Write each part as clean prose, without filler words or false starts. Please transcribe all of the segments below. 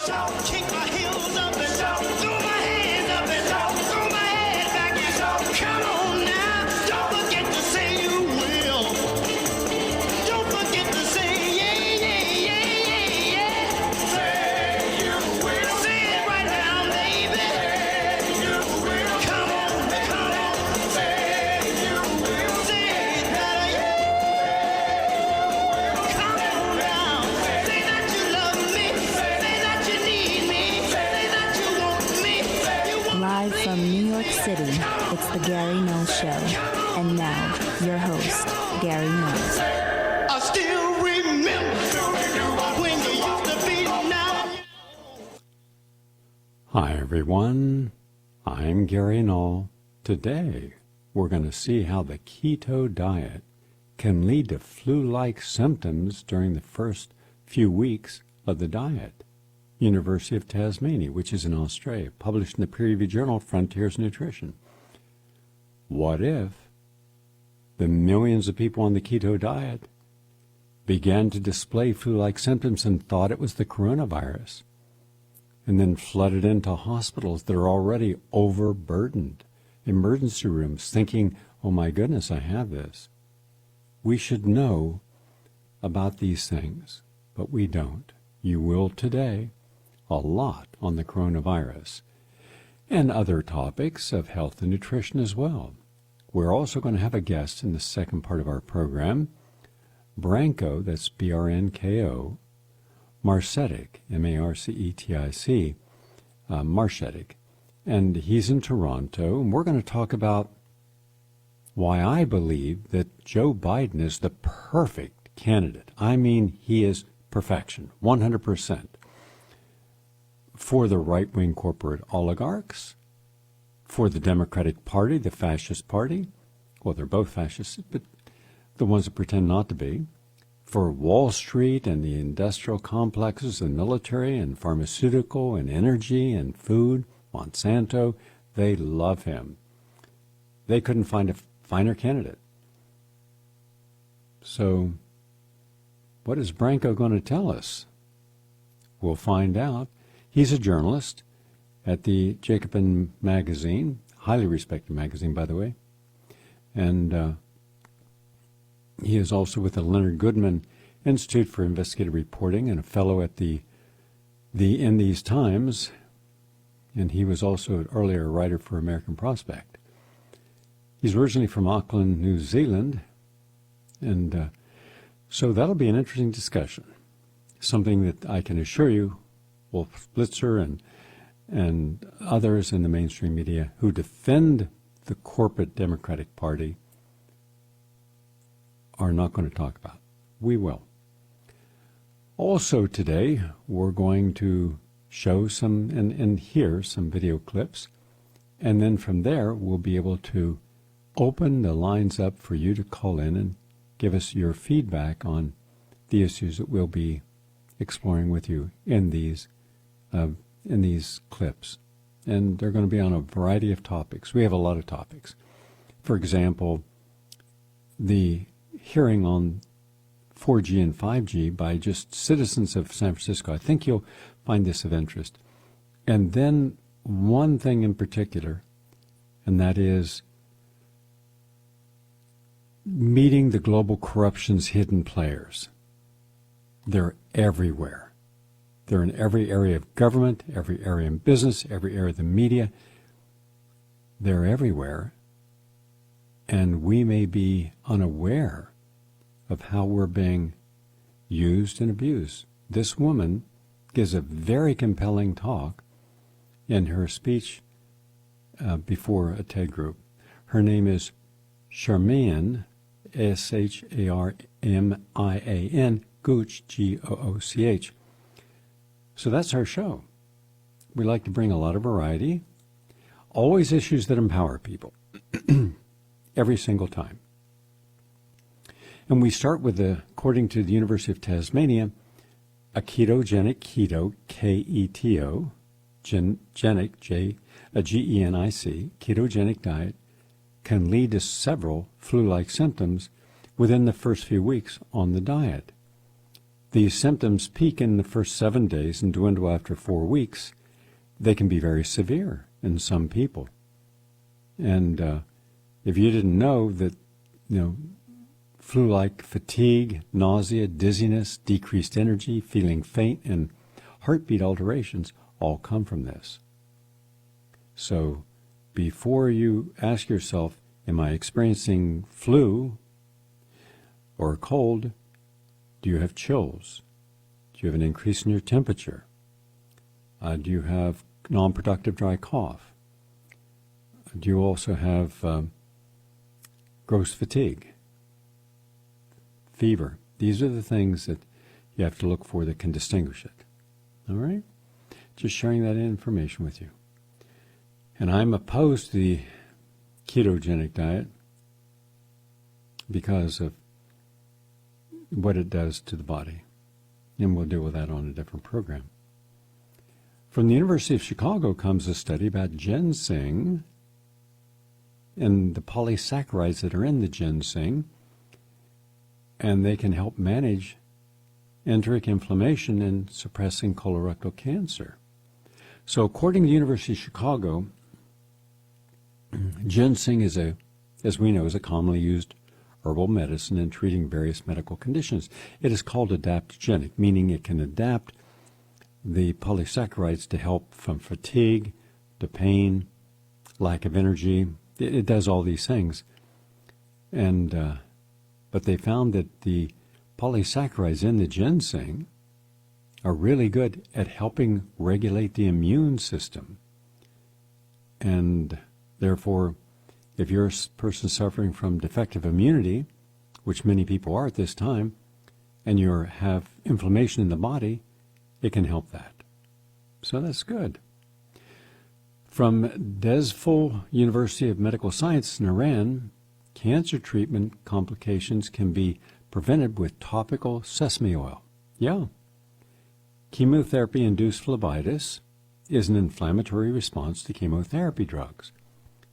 Kick my heels up and throw my hands up and throw my head back and come on now. Don't forget to say you will. Don't forget to say yeah, yeah, yeah, yeah, yeah. Say you will. Say it right now, baby. Say you will. Come on, come on. Say you will. Say it better, yeah. Come on now. Say that you love me. Say that you need me. Say that you want me. You want Live from New York City, it's the Gary Null Show. And now, your host, Gary Null. I still remember when you used to be now. Hi everyone, I'm Gary Null. Today we're going to see how the keto diet can lead to flu-like symptoms during the first few weeks of the diet. University of Tasmania, which is in Australia, published in the peer-reviewed journal Frontiers Nutrition. What if the millions of people on the keto diet began to display flu-like symptoms and thought it was the coronavirus, and then flooded into hospitals that are already overburdened, emergency rooms, thinking, oh my goodness, I have this. We should know about these things, but we don't. You will today. A lot on the coronavirus and other topics of health and nutrition as well. We're also going to have a guest in the second part of our program, Branko, that's B-R-N-K-O, Marcetic, M-A-R-C-E-T-I-C, Marcetic, and he's in Toronto, and we're going to talk about why I believe that Joe Biden is the perfect candidate. I mean, he is perfection, 100%, for the right-wing corporate oligarchs, for the Democratic Party, the fascist party, well, they're both fascists, but the ones that pretend not to be, for Wall Street and the industrial complexes and military and pharmaceutical and energy and food, Monsanto, they love him. They couldn't find a finer candidate. So what is Branko going to tell us? We'll find out. He's a journalist at the Jacobin magazine, highly respected magazine, by the way. And he is also with the Leonard Goodman Institute for Investigative Reporting and a fellow at the In These Times. And he was also earlier a writer for American Prospect. He's originally from Auckland, New Zealand. And so that'll be an interesting discussion. Something that I can assure you Wolf Blitzer and others in the mainstream media who defend the corporate Democratic Party are not going to talk about. We will. Also today, we're going to show some and hear some video clips, and then from there, we'll be able to open the lines up for you to call in and give us your feedback on the issues that we'll be exploring with you in these clips. And they're going to be on a variety of topics. We have a lot of topics. For example, the hearing on 4G and 5G by just citizens of San Francisco. I think you'll find this of interest. And then one thing in particular, and that is meeting the global corruption's hidden players. They're everywhere. They're in every area of government, every area in business, every area of the media. They're everywhere. And we may be unaware of how we're being used and abused. This woman gives a very compelling talk in her speech before a TED group. Her name is Charmian, S-H-A-R-M-I-A-N, Gooch, G-O-O-C-H. So that's our show. We like to bring a lot of variety, always issues that empower people, every single time. And we start with, according to the University of Tasmania, a ketogenic, keto, K-E-T-O, genic, G-E-N-I-C, ketogenic diet can lead to several flu-like symptoms within the first few weeks on the diet. these symptoms peak in the first 7 days and dwindle after 4 weeks. They can be very severe in some people. And if you didn't know that, flu-like fatigue, nausea, dizziness, decreased energy, feeling faint, and heartbeat alterations all come from this. So before you ask yourself, am I experiencing flu or a cold? Do you have chills? Do you have an increase in your temperature? Do you have non-productive dry cough? Do you also have gross fatigue, fever? These are the things that you have to look for that can distinguish it. All right? Just sharing that information with you. And I'm opposed to the ketogenic diet because of what it does to the body. And we'll deal with that on a different program. From the University of Chicago comes a study about ginseng and the polysaccharides that are in the ginseng, and they can help manage enteric inflammation and suppressing colorectal cancer. So according to the University of Chicago, ginseng is as we know, is a commonly used herbal medicine in treating various medical conditions. It is called adaptogenic, meaning it can adapt the polysaccharides to help from fatigue, to pain, lack of energy. It does all these things. And but they found that the polysaccharides in the ginseng are really good at helping regulate the immune system. And therefore, if you're a person suffering from defective immunity, which many people are at this time, and you have inflammation in the body, it can help that. So that's good. From Dezful University of Medical Science in Iran, cancer treatment complications can be prevented with topical sesame oil. Yeah. Chemotherapy-induced phlebitis is an inflammatory response to chemotherapy drugs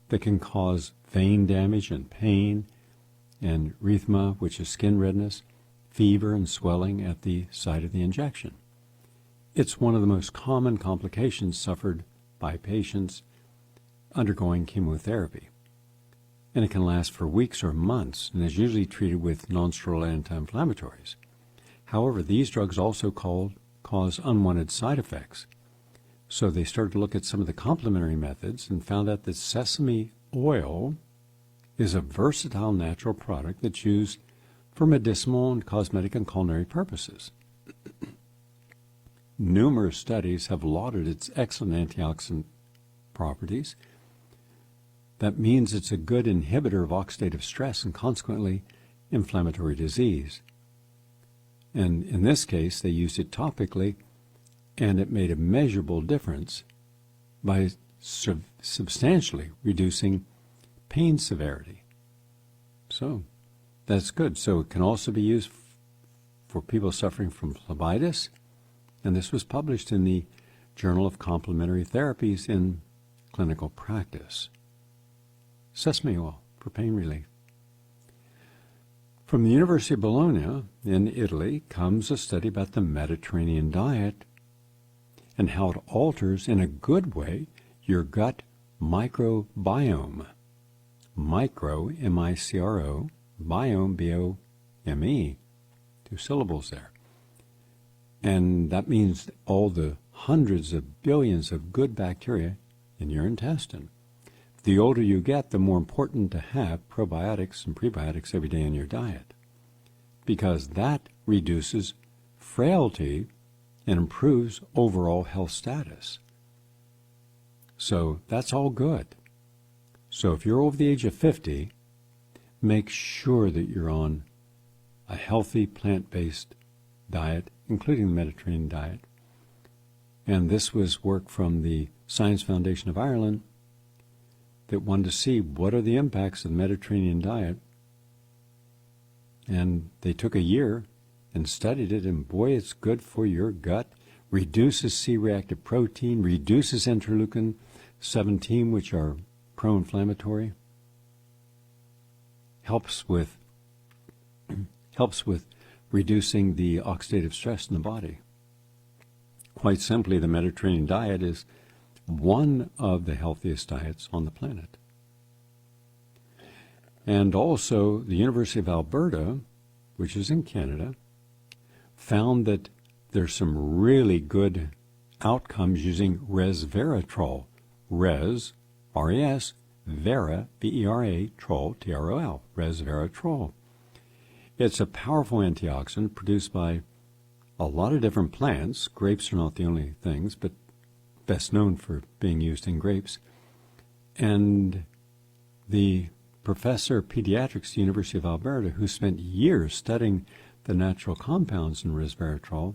that can cause vein damage and pain, and erythema, which is skin redness, fever and swelling at the site of the injection. It's one of the most common complications suffered by patients undergoing chemotherapy. And it can last for weeks or months and is usually treated with nonsteroidal anti-inflammatories. However, these drugs also cause unwanted side effects. So they started to look at some of the complementary methods and found out that sesame oil is a versatile natural product that's used for medicinal and cosmetic and culinary purposes. Numerous studies have lauded its excellent antioxidant properties. That means it's a good inhibitor of oxidative stress and consequently inflammatory disease. And in this case, they used it topically, and it made a measurable difference by substantially reducing pain severity. So that's good. So it can also be used for people suffering from phlebitis, and this was published in the Journal of Complementary Therapies in Clinical Practice. Sesame oil for pain relief. From the University of Bologna in Italy comes a study about the Mediterranean diet and how it alters in a good way your gut microbiome. Micro, M-I-C-R-O, biome, B-O-M-E, 2 syllables there. And that means all the hundreds of billions of good bacteria in your intestine. The older you get, the more important to have probiotics and prebiotics every day in your diet, because that reduces frailty and improves overall health status. So that's all good. So if you're over the age of 50, make sure that you're on a healthy plant-based diet, including the Mediterranean diet. And this was work from the Science Foundation of Ireland that wanted to see what are the impacts of the Mediterranean diet. And they took a year and studied it, and boy, it's good for your gut. Reduces C-reactive protein, reduces interleukin-17, which are pro-inflammatory. Helps with reducing the oxidative stress in the body. Quite simply, the Mediterranean diet is one of the healthiest diets on the planet. And also, the University of Alberta, which is in Canada, found that there's some really good outcomes using resveratrol. Res, R-E-S, vera, V-E-R-A, troll, T-R-O-L, resveratrol. It's a powerful antioxidant produced by a lot of different plants. Grapes are not the only things, but best known for being used in grapes. And the professor of pediatrics at the University of Alberta, who spent years studying the natural compounds in resveratrol,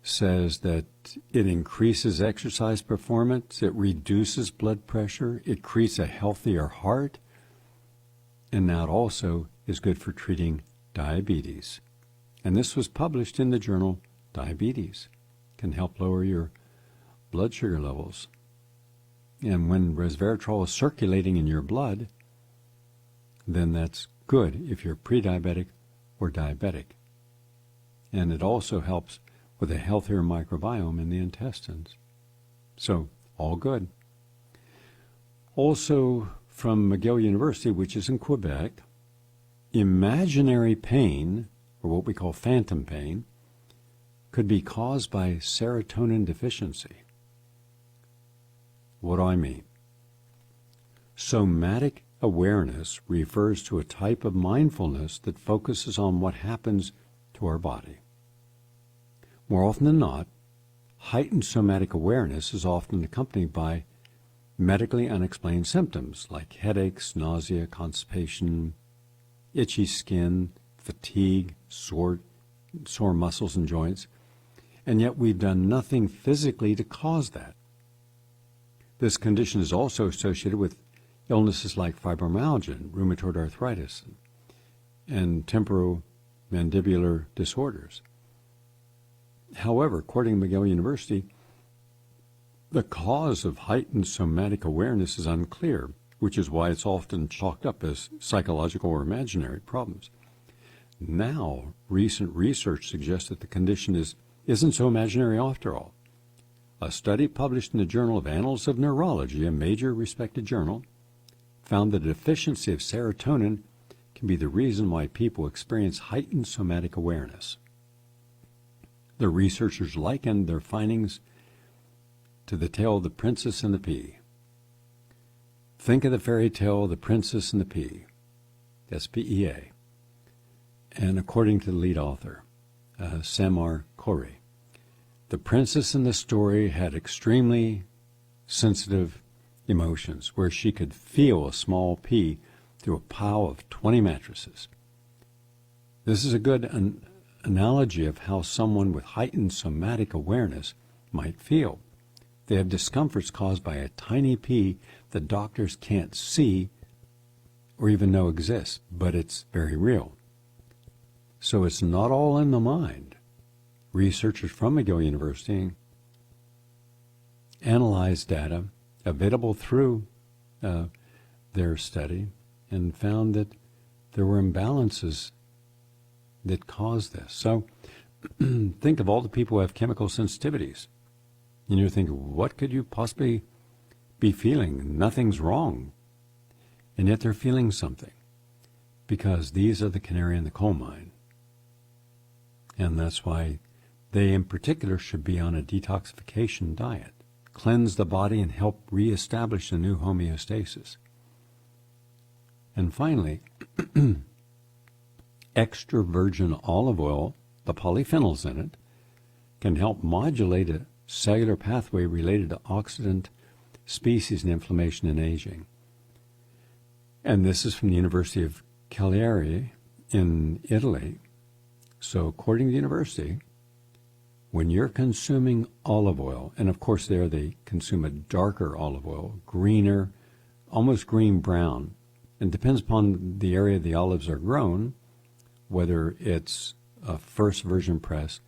says that it increases exercise performance, it reduces blood pressure, it creates a healthier heart, and that also is good for treating diabetes. And this was published in the journal Diabetes. Can help lower your blood sugar levels. And when resveratrol is circulating in your blood, then that's good if you're pre-diabetic or diabetic. And it also helps with a healthier microbiome in the intestines. So, all good. Also, from McGill University, which is in Quebec, imaginary pain, or what we call phantom pain, could be caused by serotonin deficiency. What do I mean? Somatic awareness refers to a type of mindfulness that focuses on what happens to our body. More often than not, heightened somatic awareness is often accompanied by medically unexplained symptoms like headaches, nausea, constipation, itchy skin, fatigue, sore muscles and joints, and yet we've done nothing physically to cause that. This condition is also associated with illnesses like fibromyalgia, rheumatoid arthritis, and temporomandibular disorders. However, according to McGill University, the cause of heightened somatic awareness is unclear, which is why it's often chalked up as psychological or imaginary problems. Now, recent research suggests that the condition isn't so imaginary after all. A study published in the Journal of Annals of Neurology, a major respected journal, found that a deficiency of serotonin can be the reason why people experience heightened somatic awareness. The researchers likened their findings to the tale of the Princess and the Pea. Think of the fairy tale, The Princess and the Pea, S-P-E-A. And according to the lead author, Samar Khoury, the princess in the story had extremely sensitive emotions where she could feel a small pea through a pile of 20 mattresses. This is a good analogy of how someone with heightened somatic awareness might feel. They have discomforts caused by a tiny pea that doctors can't see or even know exists, but it's very real. So it's not all in the mind. Researchers from McGill University analyzed data available through their study and found that there were imbalances that caused this. So think of all the people who have chemical sensitivities. And you're thinking, what could you possibly be feeling? Nothing's wrong. And yet they're feeling something. Because these are the canary in the coal mine. And that's why they in particular should be on a detoxification diet. Cleanse the body and help reestablish a new homeostasis. And finally, extra virgin olive oil, the polyphenols in it, can help modulate a cellular pathway related to oxidant species and inflammation and aging. And this is from the University of Cagliari in Italy. So according to the university, when you're consuming olive oil, and of course there they consume a darker olive oil, greener, almost green-brown, and depends upon the area the olives are grown, whether it's a first virgin press,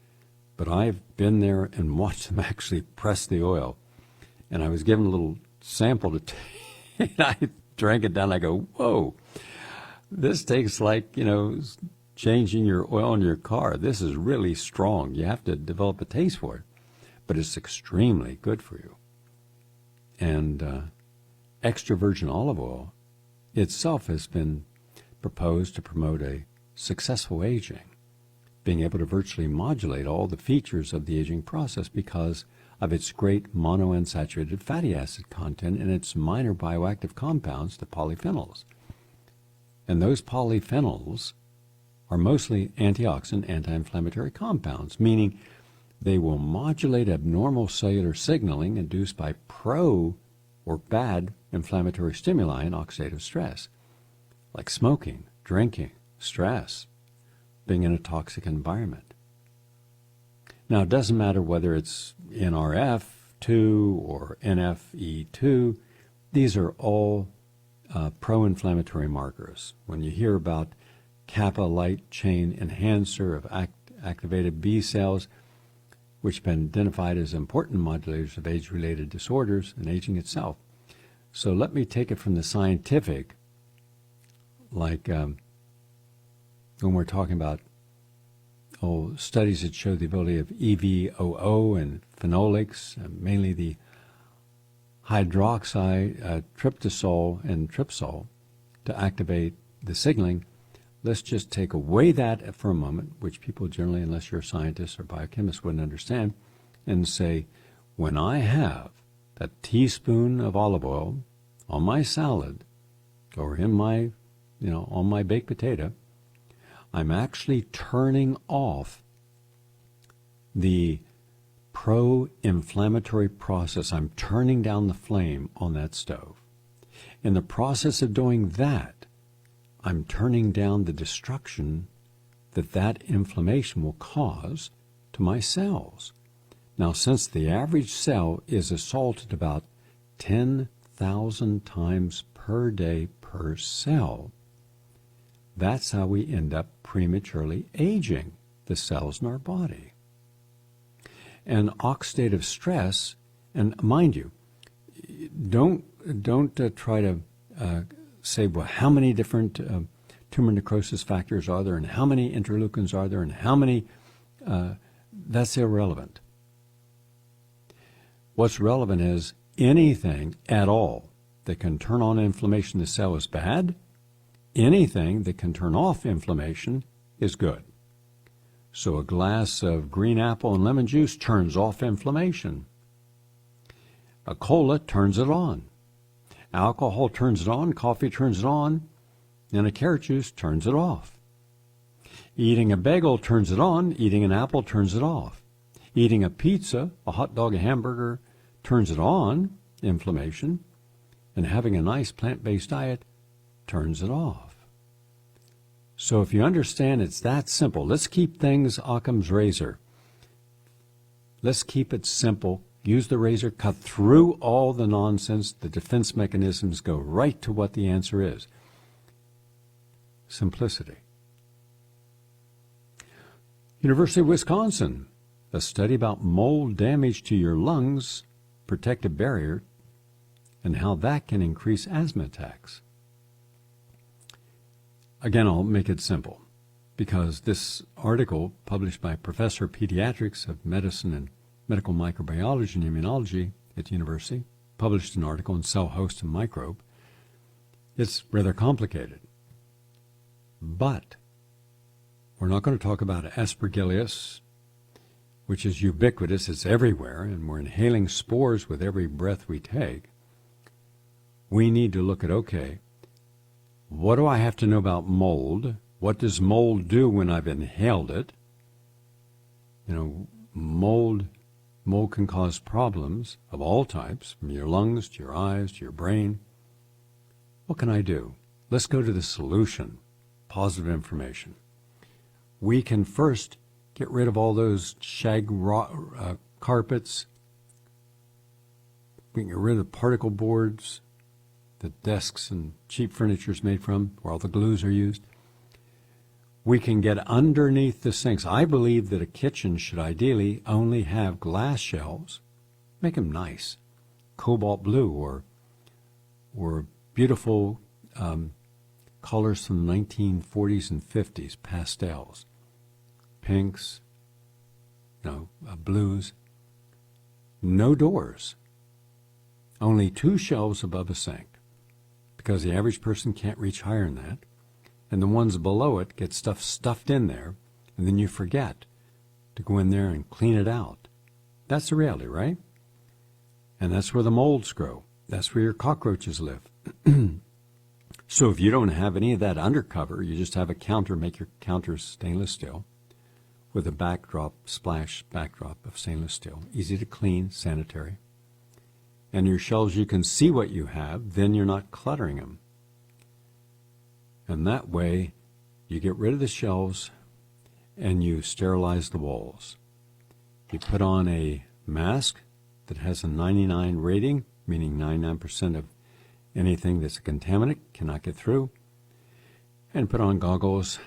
but I've been there and watched them actually press the oil. And I was given a little sample to take, and I drank it down. I go, whoa, this takes like, changing your oil in your car. This is really strong. You have to develop a taste for it, but it's extremely good for you. And extra virgin olive oil itself has been proposed to promote a successful aging, being able to virtually modulate all the features of the aging process because of its great monounsaturated fatty acid content and its minor bioactive compounds, the polyphenols. And those polyphenols are mostly antioxidant, anti-inflammatory compounds, meaning they will modulate abnormal cellular signaling induced by pro or bad inflammatory stimuli and oxidative stress, like smoking, drinking, stress, being in a environment. Now, it doesn't matter whether it's NRF2 or NFE2. These are all pro-inflammatory markers. When you hear about kappa light chain enhancer of activated B cells, which have been identified as important modulators of age-related disorders and aging itself. So let me take it from the scientific, like when we're talking about studies that show the ability of EVOO and phenolics, mainly the hydroxy, tryptosol, and trypsol, to activate the signaling. Let's just take away that for a moment, which people generally, unless you're a scientist or biochemist, wouldn't understand, and say, when I have a teaspoon of olive oil on my salad or in my, on my baked potato, I'm actually turning off the pro-inflammatory process. I'm turning down the flame on that stove. In the process of doing that, I'm turning down the destruction that inflammation will cause to my cells. Now, since the average cell is assaulted about 10,000 times per day per cell, that's how we end up prematurely aging the cells in our body. And oxidative stress, and mind you, don't try to say, well, how many different tumor necrosis factors are there, and how many interleukins are there, and how many, that's irrelevant. What's relevant is anything at all that can turn on inflammation in the cell is bad. Anything that can turn off inflammation is good. So a glass of green apple and lemon juice turns off inflammation. A cola turns it on. Alcohol turns it on, coffee turns it on, and a carrot juice turns it off. Eating a bagel turns it on, eating an apple turns it off. Eating a pizza, a hot dog, a hamburger turns it on, inflammation, and having a nice plant-based diet turns it off. So if you understand it's that simple, let's keep things Occam's razor. Let's keep it simple. Use the razor, cut through all the nonsense. The defense mechanisms go right to what the answer is. Simplicity. University of Wisconsin, a study about mold damage to your lungs, protective barrier, and how that can increase asthma attacks. Again, I'll make it simple, because this article, published by Professor of Pediatrics of Medicine and Medical Microbiology and Immunology at the university, published an article in Cell Host and Microbe. It's rather complicated. But we're not going to talk about Aspergillus, which is ubiquitous, it's everywhere, and we're inhaling spores with every breath we take. We need to look at, okay, what do I have to know about mold? What does mold do when I've inhaled it? Mold can cause problems of all types, from your lungs to your eyes to your brain. What can I do? Let's go to the solution, positive information. We can first get rid of all those shag carpets. We can get rid of the particle boards, the desks and cheap furniture is made from, where all the glues are used. We can get underneath the sinks. I believe that a kitchen should ideally only have glass shelves. Make them nice, cobalt blue or beautiful colors from the 1940s and 50s, pastels, pinks, blues. No doors. Only 2 shelves above a sink, because the average person can't reach higher than that. And the ones below it get stuff stuffed in there, and then you forget to go in there and clean it out. That's the reality, right? And that's where the molds grow. That's where your cockroaches live. So if you don't have any of that undercover, you just have a counter, make your counter stainless steel with a splash backdrop of stainless steel. Easy to clean, sanitary. And your shelves, you can see what you have, then you're not cluttering them. And that way, you get rid of the shelves and you sterilize the walls. You put on a mask that has a 99 rating, meaning 99% of anything that's a contaminant cannot get through, and put on goggles,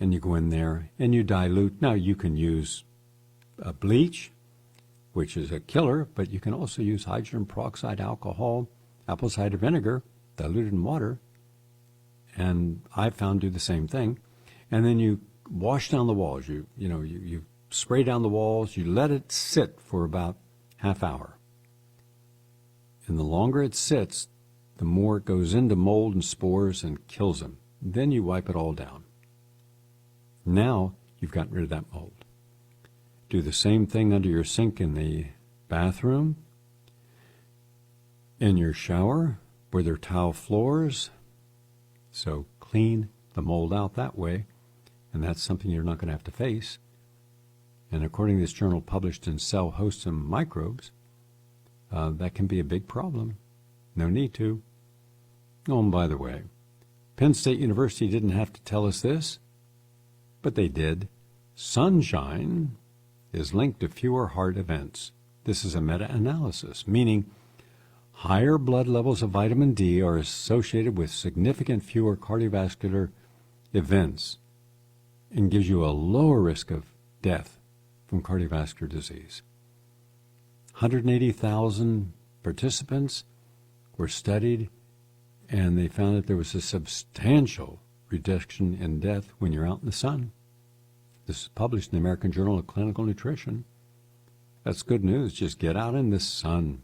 and you go in there and you dilute. Now you can use a bleach, which is a killer, but you can also use hydrogen peroxide, alcohol, apple cider vinegar, diluted in water, and I've found do the same thing. And then you wash down the walls. You spray down the walls. You let it sit for about half hour. And the longer it sits, the more it goes into mold and spores and kills them. Then you wipe it all down. Now you've gotten rid of that mold. Do the same thing under your sink in the bathroom, in your shower, where there are tile floors. So clean the mold out that way, and that's something you're not going to have to face. And according to this journal published in Cell Hosts and Microbes, that can be a big problem. No need to. Oh, and by the way, Penn State University didn't have to tell us this, but they did. Sunshine is linked to fewer heart events. This is a meta-analysis, meaning higher blood levels of vitamin D are associated with significant fewer cardiovascular events and gives you a lower risk of death from cardiovascular disease. 180,000 participants were studied, and they found that there was a substantial reduction in death when you're out in the sun. This is published in the American Journal of Clinical Nutrition. That's good news. Just get out in the sun.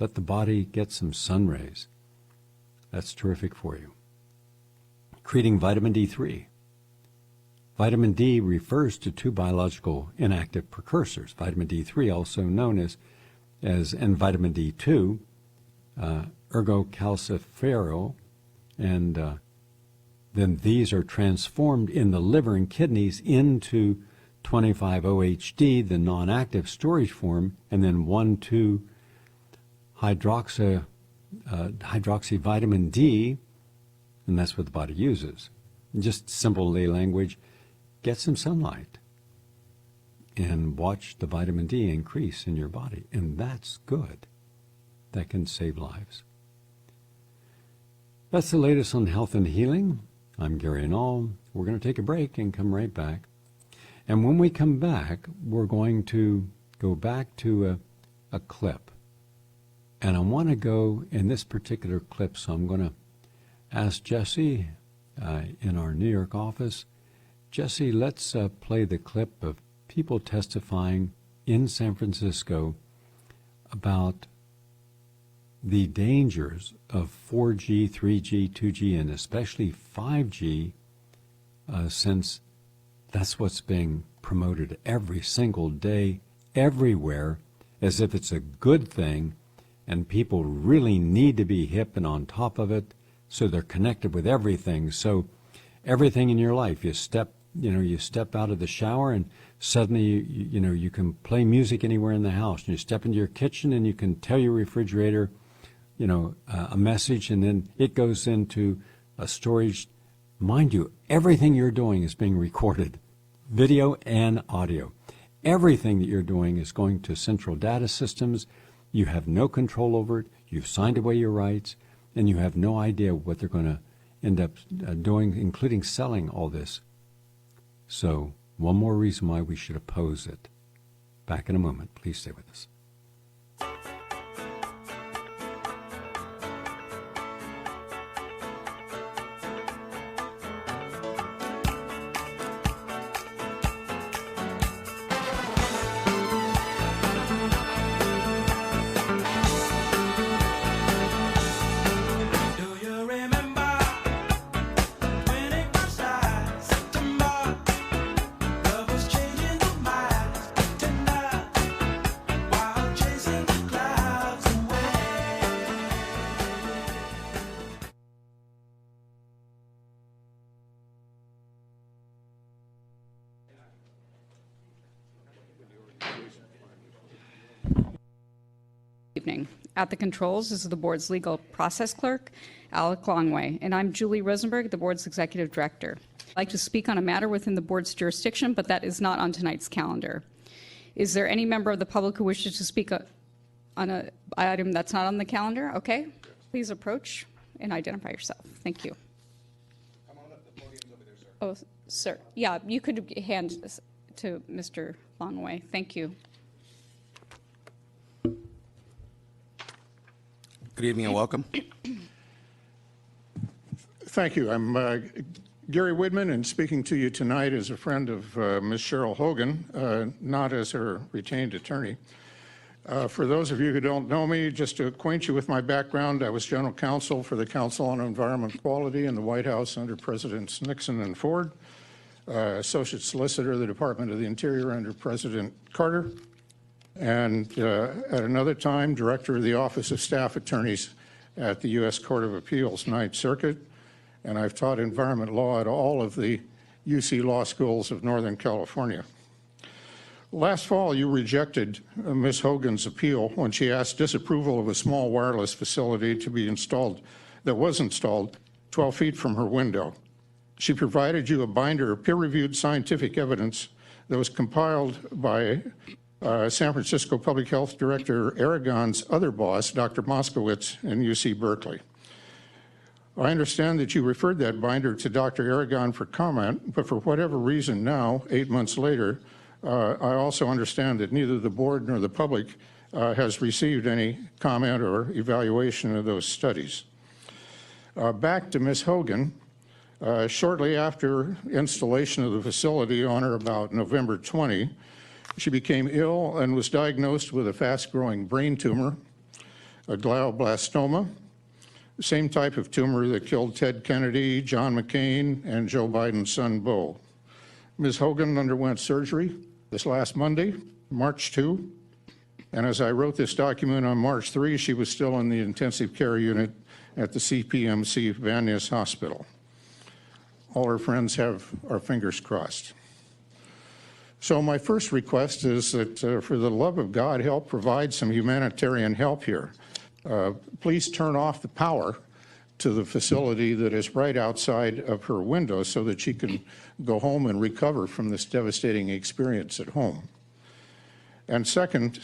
Let the body get some sun rays. That's terrific for you. Treating vitamin D3. Vitamin D refers to 2 biological inactive precursors. Vitamin D3, also known and vitamin D2, ergocalciferol, and then these are transformed in the liver and kidneys into 25-OHD, the non-active storage form, and then 1,2-hydroxyvitamin D, and that's what the body uses. Just simple lay language, get some sunlight and watch the vitamin D increase in your body, and that's good. That can save lives. That's the latest on health and healing. I'm Gary Null. We're going to take a break and come right back. And when we come back, we're going to go back to a clip. And I want to go in this particular clip, so I'm going to ask Jesse in our New York office. Jesse, let's play the clip of people testifying in San Francisco about the dangers of 4G, 3G, 2G, and especially 5G, since that's what's being promoted every single day, everywhere, as if it's a good thing, and people really need to be hip and on top of it, so they're connected with everything. So everything in your life, you step out of the shower and suddenly you can play music anywhere in the house. And you step into your kitchen and you can tell your refrigerator, a message, and then it goes into a storage. Mind you, everything you're doing is being recorded, video and audio. Everything that you're doing is going to central data systems. You have no control over it. You've signed away your rights, and you have no idea what they're going to end up doing, including selling all this. So, one more reason why we should oppose it. Back in a moment. Please stay with us. Evening. At the controls is the board's legal process clerk, Alec Longway, and I'm Julie Rosenberg, the board's executive director. I'd like to speak on a matter within the board's jurisdiction, but that is not on tonight's calendar. Is there any member of the public who wishes to speak on an item that's not on the calendar? Okay, please approach and identify yourself. Thank you. Oh, sir. Yeah, you could hand this to Mr. Longway. Thank you. Good evening and welcome. Thank you. I'm Gary Widman, and speaking to you tonight as a friend of Ms. Cheryl Hogan, not as her retained attorney. For those of you who don't know me, just to acquaint you with my background, I was general counsel for the Council on Environment Quality in the White House under Presidents Nixon and Ford, associate solicitor of the Department of the Interior under President Carter, and at another time, director of the Office of Staff Attorneys at the U.S. Court of Appeals, Ninth Circuit, and I've taught environment law at all of the UC law schools of Northern California. Last fall, you rejected Ms. Hogan's appeal when she asked disapproval of a small wireless facility to be installed that was installed 12 feet from her window. She provided you a binder of peer-reviewed scientific evidence that was compiled by San Francisco Public Health Director Aragon's other boss, Dr. Moskowitz in UC Berkeley. I understand that you referred that binder to Dr. Aragon for comment, but for whatever reason now, 8 months later, I also understand that neither the board nor the public has received any comment or evaluation of those studies. Back to Ms. Hogan. Shortly after installation of the facility on or about November 20, she became ill and was diagnosed with a fast-growing brain tumor, a glioblastoma, the same type of tumor that killed Ted Kennedy, John McCain, and Joe Biden's son, Beau. Ms. Hogan underwent surgery this last Monday, March 2, and as I wrote this document on March 3, she was still in the intensive care unit at the CPMC Van Nuys Hospital. All her friends have our fingers crossed. So my first request is that, for the love of God, help provide some humanitarian help here. Please turn off the power to the facility that is right outside of her window so that she can go home and recover from this devastating experience at home. And second,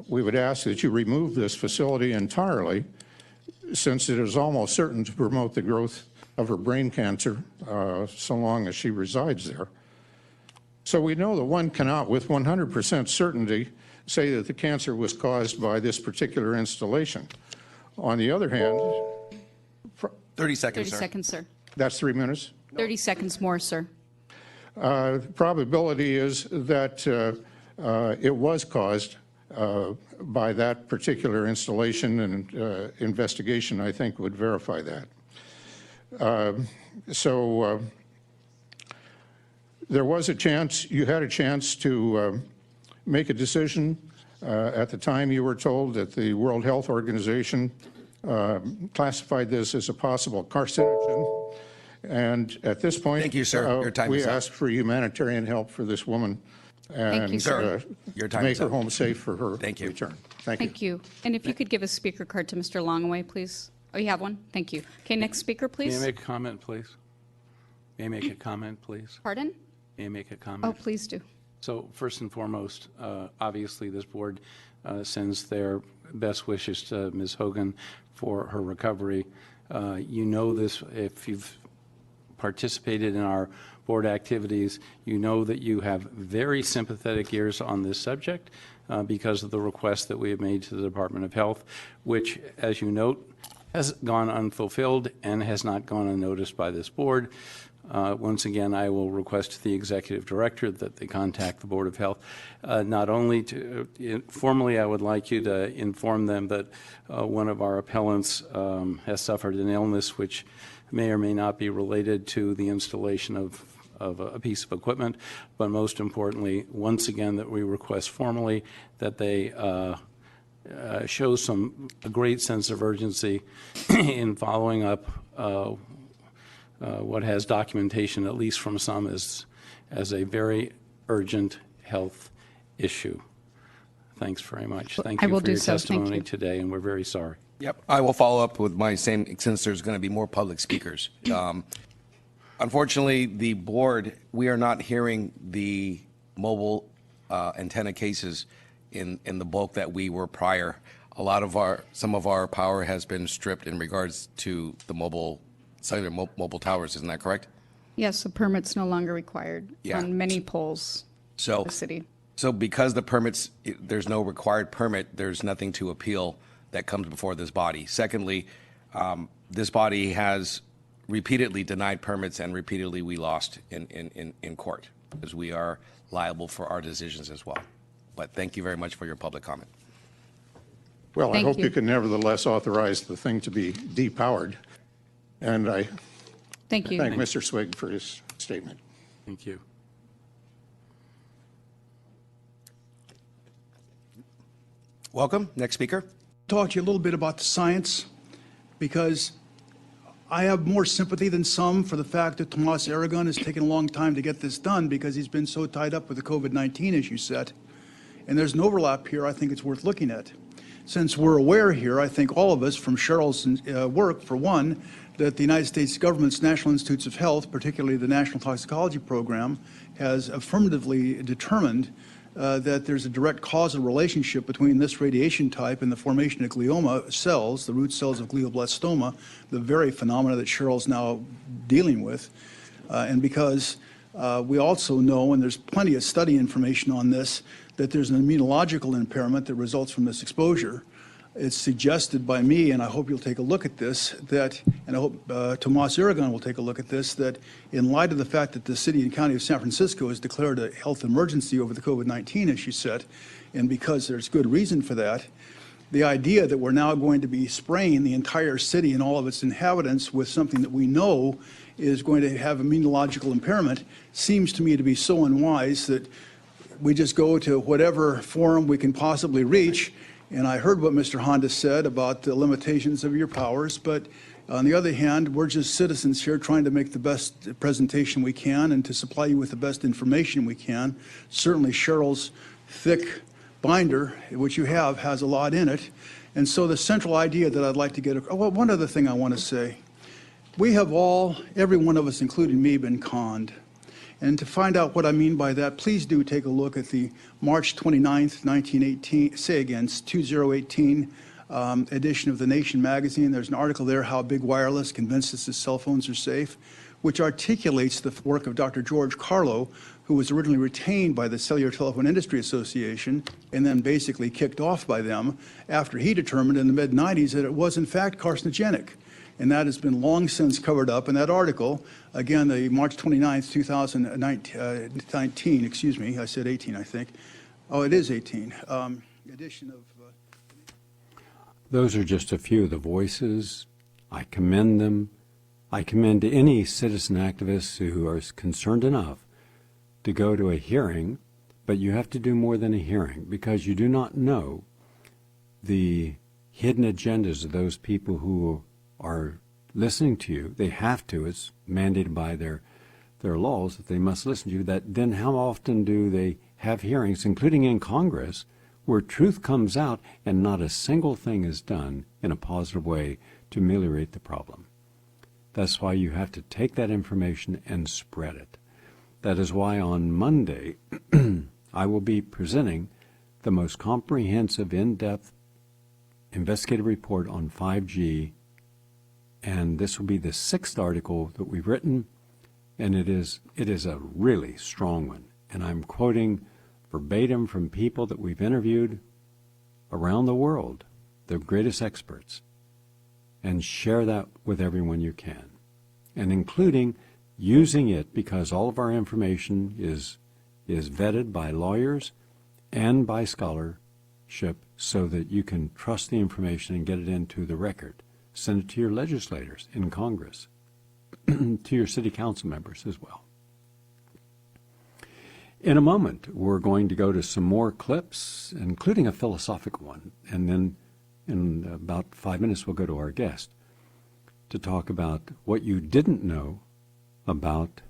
we would ask that you remove this facility entirely, since it is almost certain to promote the growth of her brain cancer so long as she resides there. So we know that one cannot, with 100% certainty, say that the cancer was caused by this particular installation. On the other hand, 30 seconds, 30 sir. seconds, sir. that's 3 minutes. 30 seconds more, sir. Probability is that it was caused by that particular installation, and investigation, I think, would verify that. There was a chance, you had a chance to make a decision. At the time, you were told that the World Health Organization classified this as a possible carcinogen. And at this point, Thank you, sir. Your time we is up. asked for humanitarian help for this woman and you, sir. Your to time make is her up. home safe for her Thank you. return. Thank you. Thank you. And if you could give a speaker card to Mr. Longaway, please. Oh, you have one? Thank you. Okay, next speaker, May I please. make a comment, please? May I make a comment, please? Pardon? May I make a Oh, comment? please do. So first and foremost, obviously this board sends their best wishes to Ms. Hogan for her recovery. You know this, if you've participated in our board activities, you know that you have very sympathetic ears on this subject because of the request that we have made to the Department of Health, which, as you note, has gone unfulfilled and has not gone unnoticed by this board. Once again, I will request to the executive director that they contact the Board of Health. Not only to, formally, I would like you to inform them that one of our appellants has suffered an illness which may or may not be related to the installation of a piece of equipment, but most importantly, once again, that we request formally that they show a great sense of urgency in following up what has documentation, at least from some, as a very urgent health issue. Thanks very much. Thank I you will for do your so. Thank testimony you. today, and we're very sorry. Yep, I will follow up with my same, since there's going to be more public speakers. Unfortunately, the board, we are not hearing the mobile antenna cases in the bulk that we were prior. Some of our power has been stripped in regards to the cellular mobile towers, isn't that correct? Yes, the permit's no longer required Yeah. on many poles So, in the city. so because the permits, there's no required permit, there's nothing to appeal that comes before this body. Secondly, this body has repeatedly denied permits, and repeatedly we lost in court, because we are liable for our decisions as well. But thank you very much for your public comment. Well, I Thank hope you. you can nevertheless authorize the thing to be depowered. And I Thank you. thank Mr. Swig for his statement. Thank you. Welcome. Next speaker. Talk to you a little bit about the science, because I have more sympathy than some for the fact that Tomas Aragon has taken a long time to get this done because he's been so tied up with the COVID-19 issue set. And there's an overlap here I think it's worth looking at. Since we're aware here, I think all of us, from Cheryl's work, for one, that the United States government's National Institutes of Health, particularly the National Toxicology Program, has affirmatively determined that there's a direct causal relationship between this radiation type and the formation of glioma cells, the root cells of glioblastoma, the very phenomena that Cheryl's now dealing with. And because we also know, and there's plenty of study information on this, that there's an immunological impairment that results from this exposure. It's suggested by me, and I hope you'll take a look at this, that, and I hope Tomas Aragon will take a look at this, that in light of the fact that the city and county of San Francisco has declared a health emergency over the COVID-19 issue set, and because there's good reason for that, the idea that we're now going to be spraying the entire city and all of its inhabitants with something that we know is going to have immunological impairment seems to me to be so unwise that we just go to whatever forum we can possibly reach. And I heard what Mr. Honda said about the limitations of your powers, but on the other hand, we're just citizens here trying to make the best presentation we can and to supply you with the best information we can. Certainly Cheryl's thick binder, which you have, has a lot in it. And so the central idea that I'd like to get, well, one other thing I want to say. We have all, every one of us, including me, been conned. And to find out what I mean by that, please do take a look at the March 29th, 2018 edition of The Nation magazine. There's an article there, How Big Wireless Convinced Us that Cell Phones Are Safe, which articulates the work of Dr. George Carlo, who was originally retained by the Cellular Telephone Industry Association and then basically kicked off by them after he determined in the mid-90s that it was in fact carcinogenic. And that has been long since covered up in that article. Again, the March 29th, 2019, excuse me, I said 18, I think. Oh, it is 18. Edition of... Those are just a few of the voices. I commend them. I commend any citizen activists who are concerned enough to go to a hearing, but you have to do more than a hearing because you do not know the hidden agendas of those people who are listening to you. They have to. It's mandated by their laws that they must listen to you. That then how often do they have hearings, including in Congress, where truth comes out and not a single thing is done in a positive way to ameliorate the problem? That's why you have to take that information and spread it. That is why on Monday I will be presenting the most comprehensive, in-depth investigative report on 5G. And this will be the 6th article that we've written, and it is a really strong one. And I'm quoting verbatim from people that we've interviewed around the world, the greatest experts, and share that with everyone you can, and including using it because all of our information is vetted by lawyers and by scholarship so that you can trust the information and get it into the record. Send it to your legislators in Congress, to your city council members as well. In a moment, we're going to go to some more clips, including a philosophical one, and then in about 5 minutes we'll go to our guest to talk about what you didn't know about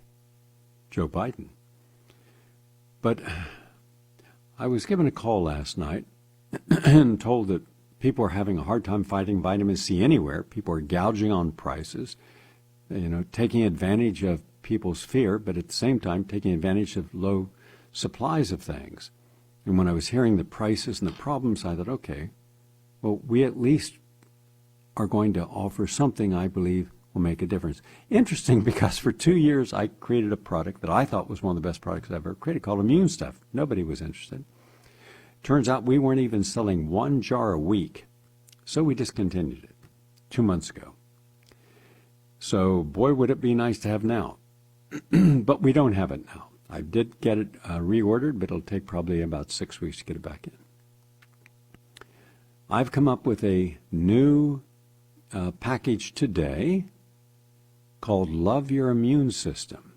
Joe Biden. But I was given a call last night and told that people are having a hard time finding vitamin C anywhere. People are gouging on prices, taking advantage of people's fear, but at the same time taking advantage of low supplies of things. And when I was hearing the prices and the problems, I thought, okay, well, we at least are going to offer something I believe will make a difference. Interesting, because for 2 years I created a product that I thought was one of the best products I've ever created called Immune Stuff. Nobody was interested. Turns out we weren't even selling 1 jar a week, so we discontinued it 2 months ago. So boy, would it be nice to have now. But we don't have it now. I did get it reordered, but it'll take probably about 6 weeks to get it back in. I've come up with a new package today called Love Your Immune System.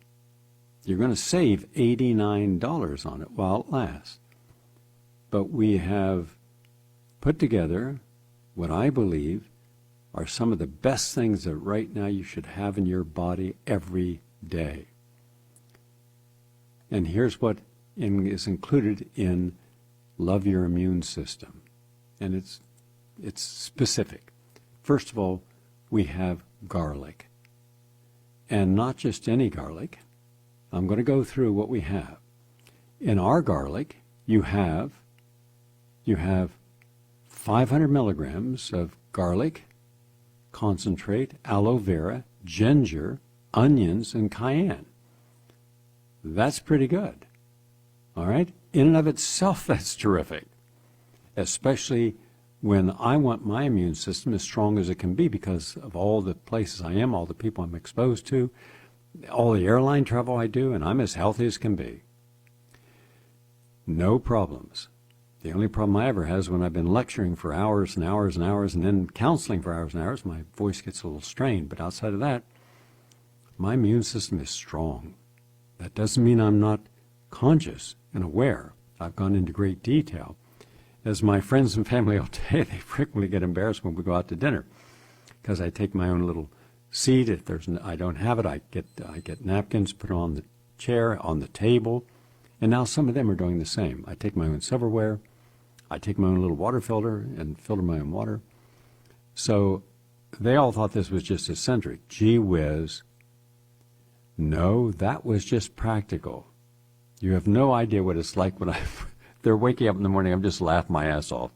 You're going to save $89 on it while it lasts. But we have put together what I believe are some of the best things that right now you should have in your body every day. And here's what is included in Love Your Immune System. And it's specific. First of all, we have garlic. And not just any garlic. I'm going to go through what we have. In our garlic, you have 500 milligrams of garlic, concentrate, aloe vera, ginger, onions, and cayenne. That's pretty good. All right? In and of itself, that's terrific. Especially when I want my immune system as strong as it can be because of all the places I am, all the people I'm exposed to, all the airline travel I do, and I'm as healthy as can be. No problems. The only problem I ever have is when I've been lecturing for hours and hours and hours and then counseling for hours and hours, my voice gets a little strained. But outside of that, my immune system is strong. That doesn't mean I'm not conscious and aware. I've gone into great detail. As my friends and family will tell you, they frequently get embarrassed when we go out to dinner because I take my own little seat. If I don't have it, I get napkins, put it on the chair, on the table. And now some of them are doing the same. I take my own silverware. I take my own little water filter and filter my own water. So they all thought this was just eccentric. Gee whiz. No, that was just practical. You have no idea what it's like when they're waking up in the morning. I'm just laughing my ass off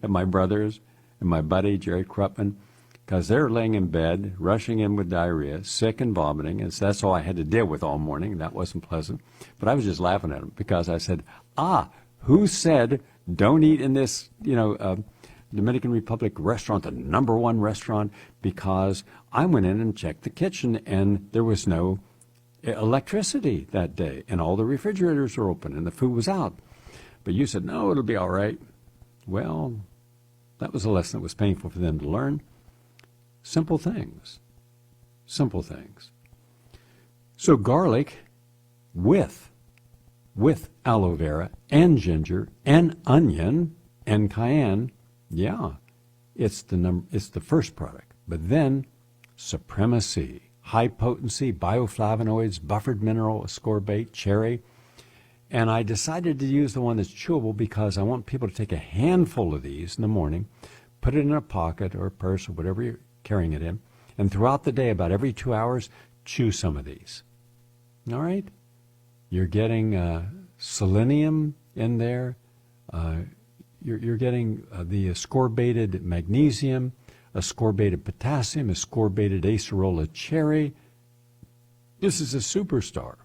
at my brothers and my buddy, Jerry Krupman, because they're laying in bed, rushing in with diarrhea, sick and vomiting. And so that's all I had to deal with all morning. That wasn't pleasant. But I was just laughing at them because I said, who said don't eat in this, Dominican Republic restaurant, the #1 restaurant, because I went in and checked the kitchen and there was no electricity that day and all the refrigerators were open and the food was out. But you said, no, it'll be all right. Well, that was a lesson that was painful for them to learn. Simple things. Simple things. So garlic with aloe vera and ginger and onion and cayenne, yeah, it's the first product. But then supremacy, high potency, bioflavonoids, buffered mineral ascorbate, cherry. And I decided to use the one that's chewable because I want people to take a handful of these in the morning, put it in a pocket or a purse or whatever you're carrying it in, and throughout the day, about every 2 hours, chew some of these. All right? You're getting selenium in there. You're getting the ascorbated magnesium, ascorbated potassium, ascorbated acerola cherry. This is a superstar.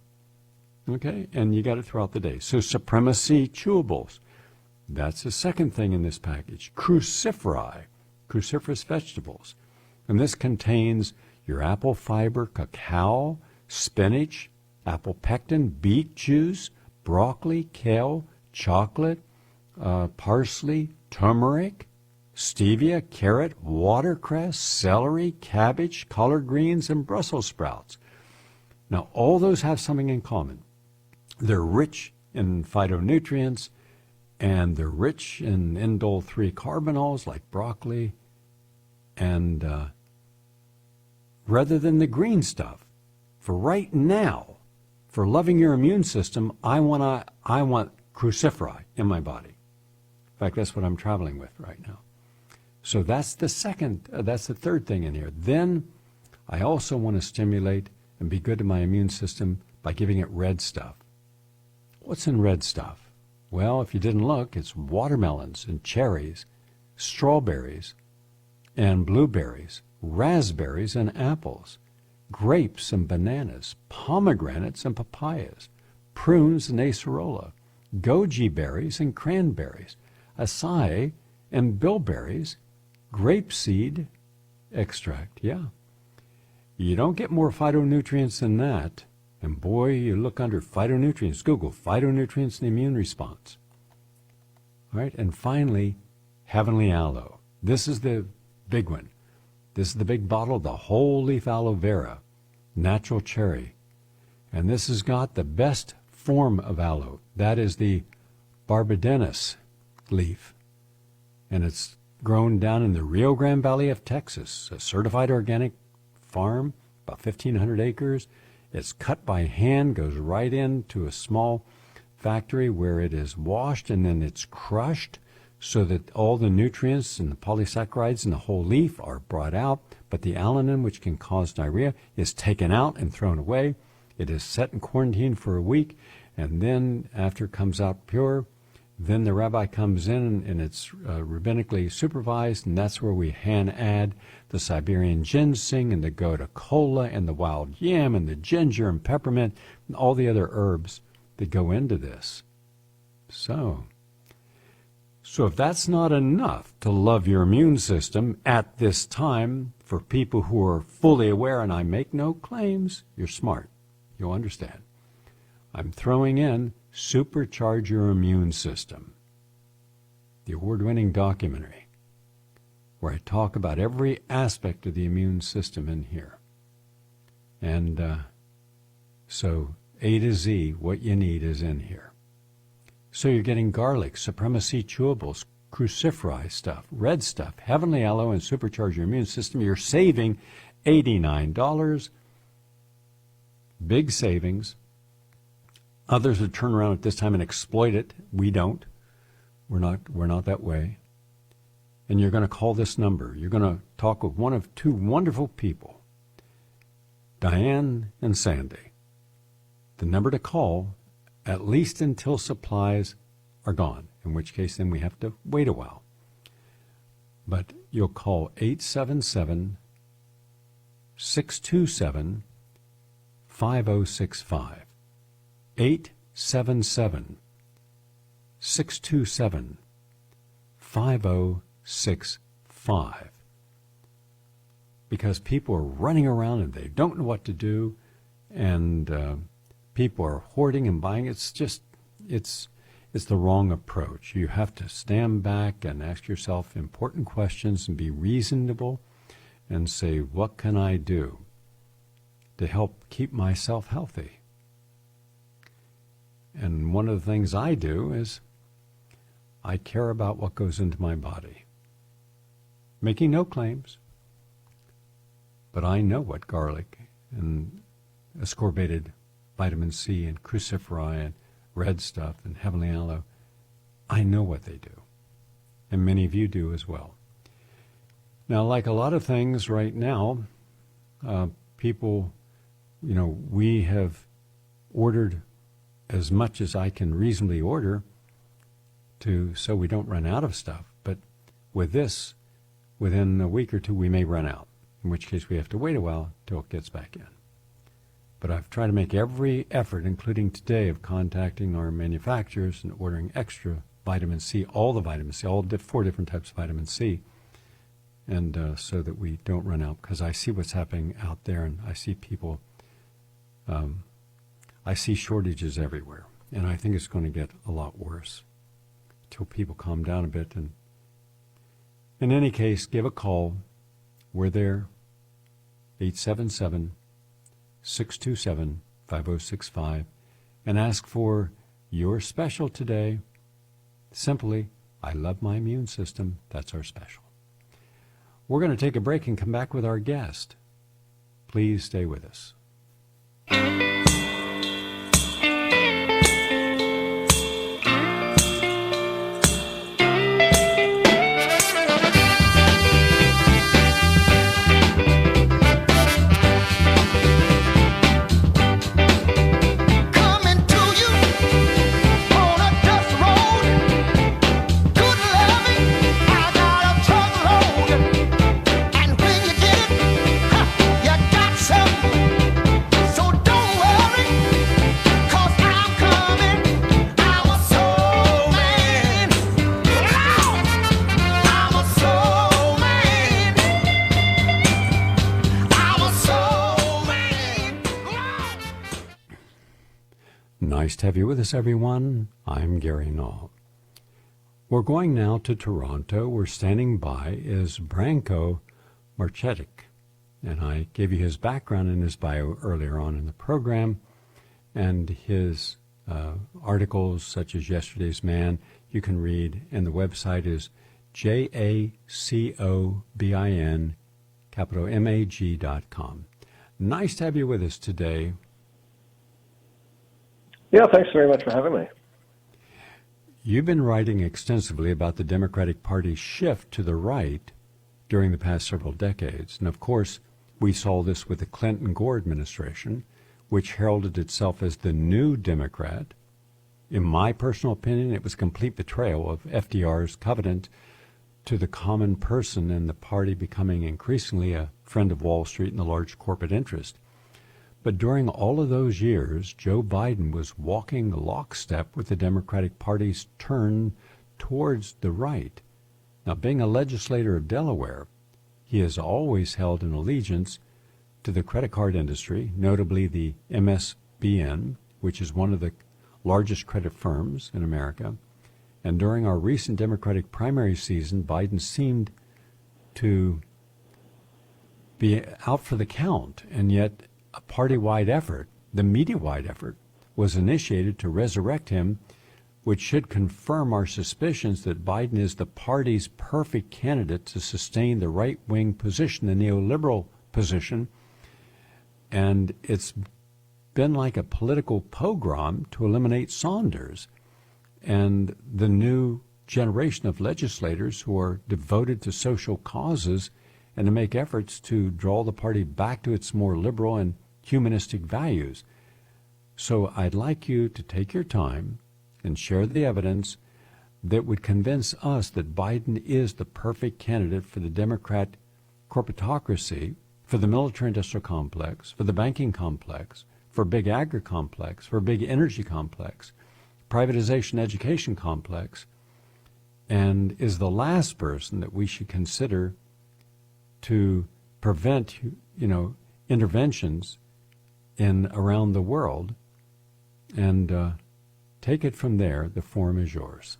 Okay? And you got it throughout the day. So supremacy chewables. That's the second thing in this package. Cruciferi, cruciferous vegetables. And this contains your apple fiber, cacao, spinach, apple pectin, beet juice, broccoli, kale, chocolate, parsley, turmeric, stevia, carrot, watercress, celery, cabbage, collard greens, and Brussels sprouts. Now, all those have something in common. They're rich in phytonutrients, and they're rich in indole-3 carbanols like broccoli, and rather than the green stuff, for right now, for loving your immune system, I want cruciferi in my body. If fact, that's what I'm traveling with right now. So that's the third thing in here. Then I also want to stimulate and be good to my immune system by giving it red stuff. What's in red stuff? Well, if you didn't look, it's watermelons and cherries, strawberries and blueberries, raspberries and apples, grapes and bananas, pomegranates and papayas, prunes and acerola, goji berries and cranberries, acai and bilberries, grapeseed extract. Yeah. You don't get more phytonutrients than that. And boy, you look under phytonutrients. Google phytonutrients and immune response. All right. And finally, heavenly aloe. This is the big one. This is the big bottle, the whole leaf aloe vera, natural cherry. And this has got the best form of aloe. That is the barbadensis leaf. And it's grown down in the Rio Grande Valley of Texas, a certified organic farm, about 1,500 acres. It's cut by hand, goes right into a small factory where it is washed and then it's crushed so that all the nutrients and the polysaccharides in the whole leaf are brought out, but the alanine, which can cause diarrhea, is taken out and thrown away. It is set in quarantine for a week, and then after it comes out pure, then the rabbi comes in and it's rabbinically supervised, and that's where we hand add the Siberian ginseng and the gotu kola and the wild yam and the ginger and peppermint and all the other herbs that go into this. So if that's not enough to love your immune system at this time, for people who are fully aware, and I make no claims, you're smart, you'll understand. I'm throwing in Supercharge Your Immune System, the award-winning documentary, where I talk about every aspect of the immune system in here. And so A to Z, what you need is in here. So you're getting garlic, supremacy chewables, cruciferi stuff, red stuff, heavenly aloe, and Supercharge Your Immune System. You're saving $89. Big savings. Others would turn around at this time and exploit it. We don't. We're not that way. And you're going to call this number. You're going to talk with one of two wonderful people, Diane and Sandy. The number to call, at least until supplies are gone, in which case then we have to wait a while. But you'll call 877-627-5065. 877-627-5065. Because people are running around and they don't know what to do, and people are hoarding and buying. It's the wrong approach. You have to stand back and ask yourself important questions and be reasonable and say, what can I do to help keep myself healthy? And one of the things I do is I care about what goes into my body. Making no claims, but I know what garlic and ascorbated vitamin C and cruciferi and red stuff and heavenly aloe, I know what they do. And many of you do as well. Now, like a lot of things right now, people, we have ordered as much as I can reasonably order so we don't run out of stuff. But with this, within a week or two, we may run out, in which case we have to wait a while till it gets back in. But I've tried to make every effort, including today, of contacting our manufacturers and ordering extra vitamin C, all the vitamin C, all 4 different types of vitamin C, and so that we don't run out. Because I see what's happening out there, and I see people, I see shortages everywhere, and I think it's going to get a lot worse till people calm down a bit. And in any case, give a call. We're there, 877-627-5065, and ask for your special today. Simply, I love my immune system. That's our special. We're going to take a break and come back with our guest. Please stay with us. Nice to have you with us, everyone. I'm Gary Null. We're going now to Toronto. We're standing by is Branko Marcetic, and I gave you his background and his bio earlier on in the program, and his articles such as Yesterday's Man you can read, and the website is JACOBIN, capital MAG.com. Nice to have you with us today. Yeah, thanks very much for having me. You've been writing extensively about the Democratic Party's shift to the right during the past several decades. And of course, we saw this with the Clinton-Gore administration, which heralded itself as the new Democrat. In my personal opinion, it was complete betrayal of FDR's covenant to the common person and the party becoming increasingly a friend of Wall Street and the large corporate interest. But during all of those years, Joe Biden was walking lockstep with the Democratic Party's turn towards the right. Now, being a legislator of Delaware, he has always held an allegiance to the credit card industry, notably the MSBN, which is one of the largest credit firms in America. And during our recent Democratic primary season, Biden seemed to be out for the count, and yet a party-wide effort, the media-wide effort, was initiated to resurrect him, which should confirm our suspicions that Biden is the party's perfect candidate to sustain the right-wing position, the neoliberal position. And it's been like a political pogrom to eliminate Saunders and the new generation of legislators who are devoted to social causes and to make efforts to draw the party back to its more liberal and humanistic values. So I'd like you to take your time and share the evidence that would convince us that Biden is the perfect candidate for the Democrat corporatocracy, for the military-industrial complex, for the banking complex, for big agri complex, for big energy complex, privatization education complex, and is the last person that we should consider to prevent, interventions in around the world, and take it from there. The forum is yours.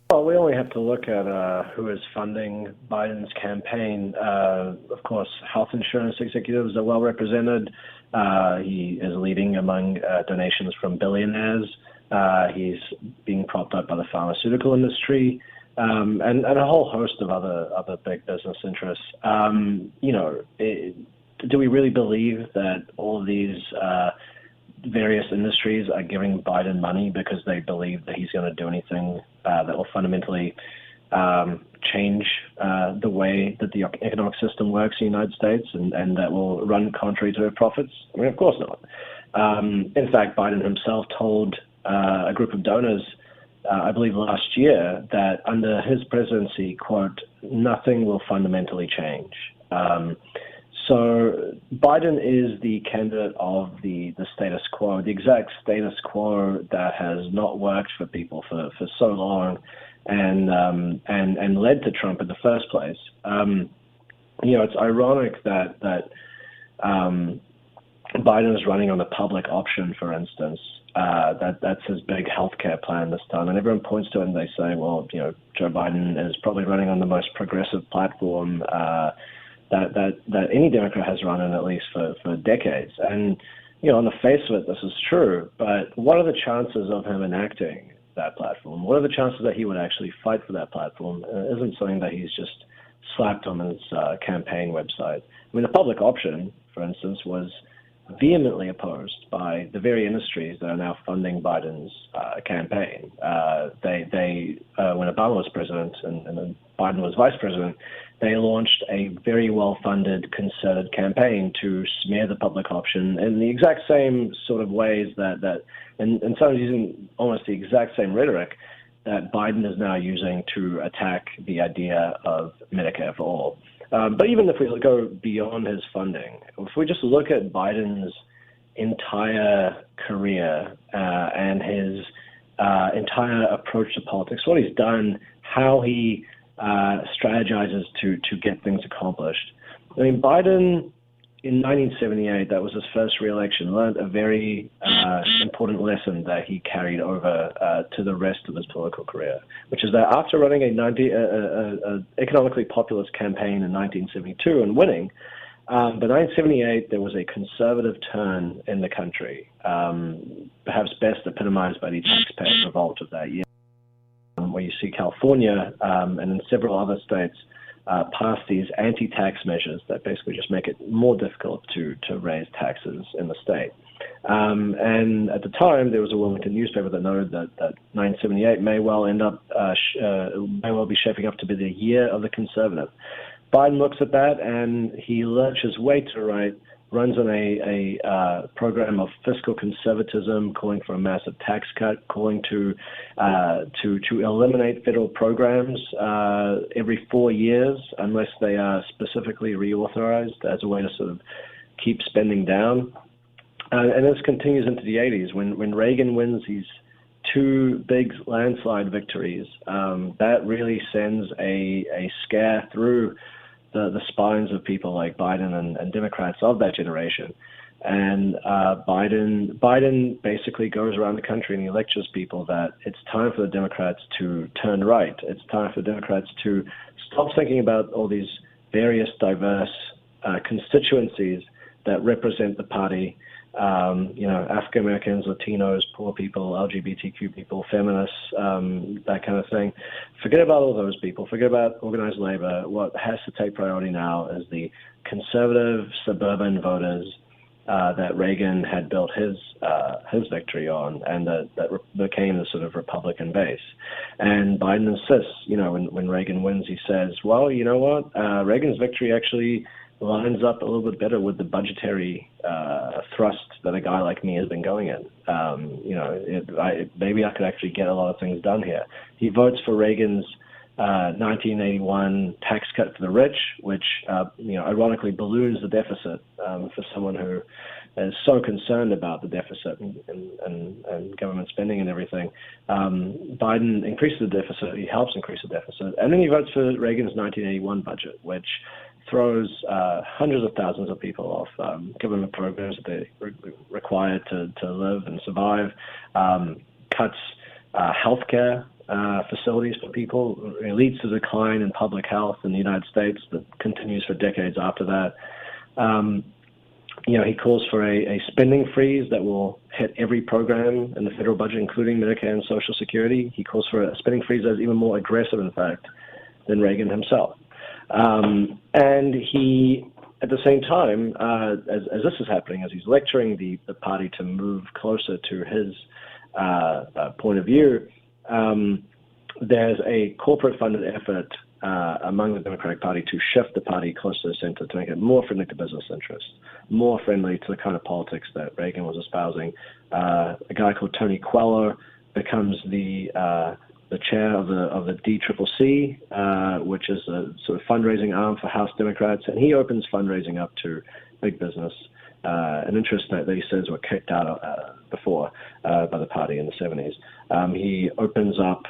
Well, we only have to look at who is funding Biden's campaign. Of course, health insurance executives are well represented. He is leading among donations from billionaires. He's being propped up by the pharmaceutical industry, and a whole host of other big business interests. Do we really believe that all of these various industries are giving Biden money because they believe that he's going to do anything that will fundamentally change the way that the economic system works in the United States and that will run contrary to their profits? I mean, of course not. In fact, Biden himself told a group of donors, I believe last year, that under his presidency, quote, nothing will fundamentally change. So Biden is the candidate of the status quo, the exact status quo that has not worked for people for so long and led to Trump in the first place. It's ironic that Biden is running on a public option, for instance. That's his big healthcare plan this time. And everyone points to it and they say, well, Joe Biden is probably running on the most progressive platform that any Democrat has run in at least for decades. And, on the face of it, this is true. But what are the chances of him enacting that platform? What are the chances that he would actually fight for that platform? Isn't something that he's just slapped on his campaign website. I mean, the public option, for instance, was vehemently opposed by the very industries that are now funding Biden's campaign. When Obama was president and then Biden was vice president, they launched a very well-funded, concerted campaign to smear the public option in the exact same sort of ways that and sometimes using almost the exact same rhetoric that Biden is now using to attack the idea of Medicare for all. But even if we go beyond his funding, if we just look at Biden's entire career and his entire approach to politics, what he's done, how he strategizes to get things accomplished. I mean, Biden in 1978, that was his first re-election, learned a very important lesson that he carried over to the rest of his political career, which is that after running a economically populist campaign in 1972 and winning, by 1978, there was a conservative turn in the country, perhaps best epitomized by the taxpayer revolt of that year, where you see California and in several other states pass these anti-tax measures that basically just make it more difficult to raise taxes in the state. And at the time, there was a Wilmington newspaper that noted that 1978 may well be shaping up to be the year of the conservative. Biden looks at that and he lurches way to the right, runs on a program of fiscal conservatism, calling for a massive tax cut, calling to eliminate federal programs every 4 years unless they are specifically reauthorized as a way to sort of keep spending down. And this continues into the 80s when Reagan wins these two big landslide victories. That really sends a scare through the spines of people like Biden and Democrats of that generation. And Biden basically goes around the country and he lectures people that it's time for the Democrats to turn right. It's time for Democrats to stop thinking about all these various diverse constituencies that represent the party. African Americans, Latinos, poor people, LGBTQ people, feminists, that kind of thing. Forget about all those people. Forget about organized labor. What has to take priority now is the conservative suburban voters that Reagan had built his victory on, and that became the sort of Republican base. And Biden insists, when Reagan wins, he says, well, you know what? Reagan's victory actually lines up a little bit better with the budgetary thrust that a guy like me has been going in. Maybe I could actually get a lot of things done here. He votes for Reagan's 1981 tax cut for the rich, which ironically balloons the deficit for someone who is so concerned about the deficit and government spending and everything. Biden increases the deficit. He helps increase the deficit, and then he votes for Reagan's 1981 budget, which throws hundreds of thousands of people off government programs that they required to live and survive, cuts healthcare facilities for people, it leads to decline in public health in the United States that continues for decades after that. He calls for a spending freeze that will hit every program in the federal budget, including Medicare and Social Security. He calls for a spending freeze that is even more aggressive, in fact, than Reagan himself. And he, at the same time, as this is happening, as he's lecturing the party to move closer to his point of view, there's a corporate-funded effort among the Democratic Party to shift the party closer to the center, to make it more friendly to business interests, more friendly to the kind of politics that Reagan was espousing. A guy called Tony Quello becomes the chair of the DCCC, which is a sort of fundraising arm for House Democrats, and he opens fundraising up to big business, an interest that he says were kicked out before by the party in the 70s. He opens up,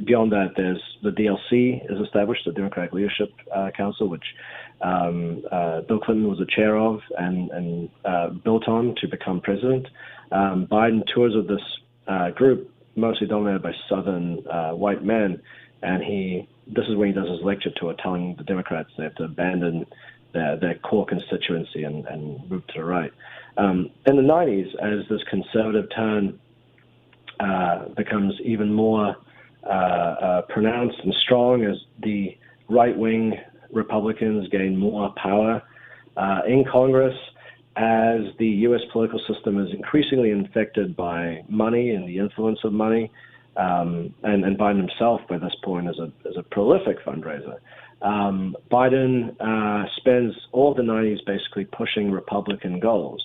beyond that, there's the DLC is established, the Democratic Leadership Council, which Bill Clinton was the chair of and built on to become president. Biden tours with this group, mostly dominated by Southern white men, and this is when he does his lecture tour, telling the Democrats they have to abandon their core constituency and move to the right. In the 90s, as this conservative turn becomes even more pronounced and strong, as the right-wing Republicans gain more power in Congress, as the U.S. political system is increasingly infected by money and the influence of money, and Biden himself, by this point, is a prolific fundraiser. Biden spends all of the 90s basically pushing Republican goals.